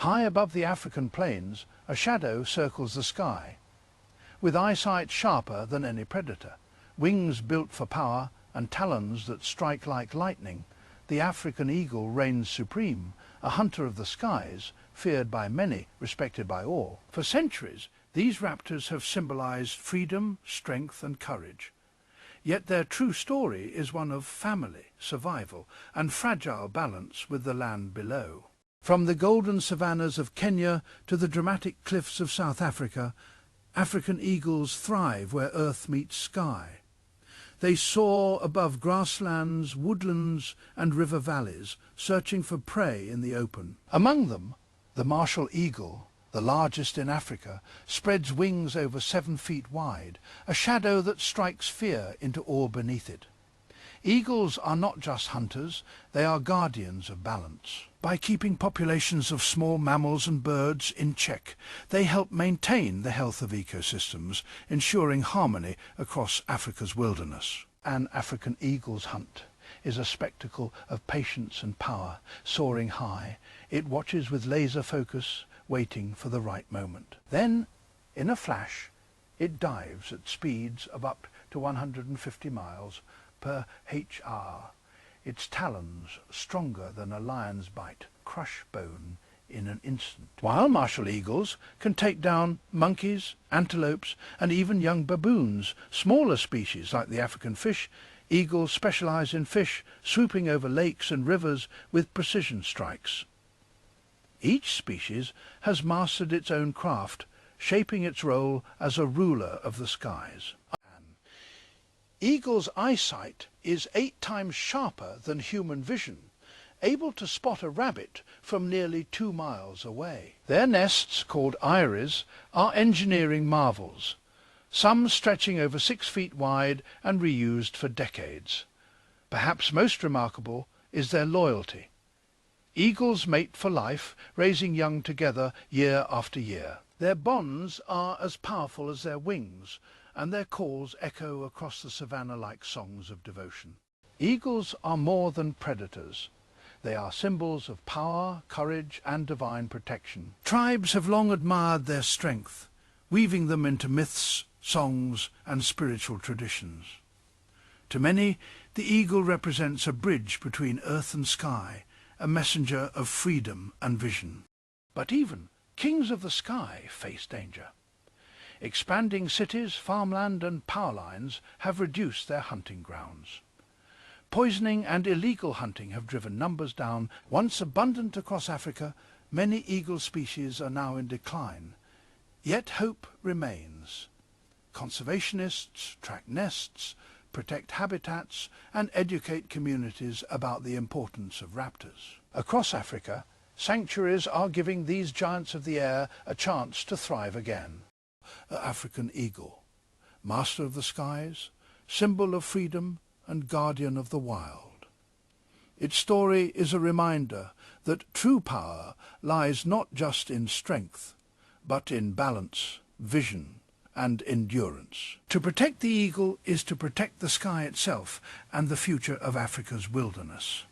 High above the African plains, a shadow circles the sky. With eyesight sharper than any predator, wings built for power and talons that strike like lightning, the African eagle reigns supreme, a hunter of the skies, feared by many, respected by all. For centuries, these raptors have symbolized freedom, strength and courage. Yet their true story is one of family, survival, and fragile balance with the land below. From the golden savannas of Kenya to the dramatic cliffs of South Africa, African eagles thrive where earth meets sky. They soar above grasslands, woodlands and river valleys, searching for prey in the open. Among them, the martial eagle, the largest in Africa, spreads wings over 7 feet wide, a shadow that strikes fear into all beneath it. Eagles are not just hunters, they are guardians of balance. By keeping populations of small mammals and birds in check, they help maintain the health of ecosystems, ensuring harmony across Africa's wilderness. An African eagle's hunt is a spectacle of patience and power, soaring high. It watches with laser focus, waiting for the right moment. Then, in a flash, it dives at speeds of up to 150 miles per HR. Its talons, stronger than a lion's bite, crush bone in an instant. While martial eagles can take down monkeys, antelopes, and even young baboons, smaller species like the African fish, eagles specialize in fish, swooping over lakes and rivers with precision strikes. Each species has mastered its own craft, shaping its role as a ruler of the skies. Eagles' eyesight is 8 times sharper than human vision, able to spot a rabbit from nearly 2 miles away. Their nests, called eyries, are engineering marvels, some stretching over 6 feet wide and reused for decades. Perhaps most remarkable is their loyalty. Eagles mate for life, raising young together year after year. Their bonds are as powerful as their wings, and their calls echo across the savannah like songs of devotion. Eagles are more than predators. They are symbols of power, courage, and divine protection. Tribes have long admired their strength, weaving them into myths, songs, and spiritual traditions. To many, the eagle represents a bridge between earth and sky, a messenger of freedom and vision. But even kings of the sky face danger. Expanding cities, farmland and power lines have reduced their hunting grounds. Poisoning and illegal hunting have driven numbers down. Once abundant across Africa, many eagle species are now in decline. Yet hope remains. Conservationists track nests, protect habitats and educate communities about the importance of raptors. Across Africa, sanctuaries are giving these giants of the air a chance to thrive again. The African eagle, master of the skies, symbol of freedom and guardian of the wild. Its story is a reminder that true power lies not just in strength, but in balance, vision, and endurance. To protect the eagle is to protect the sky itself and the future of Africa's wilderness.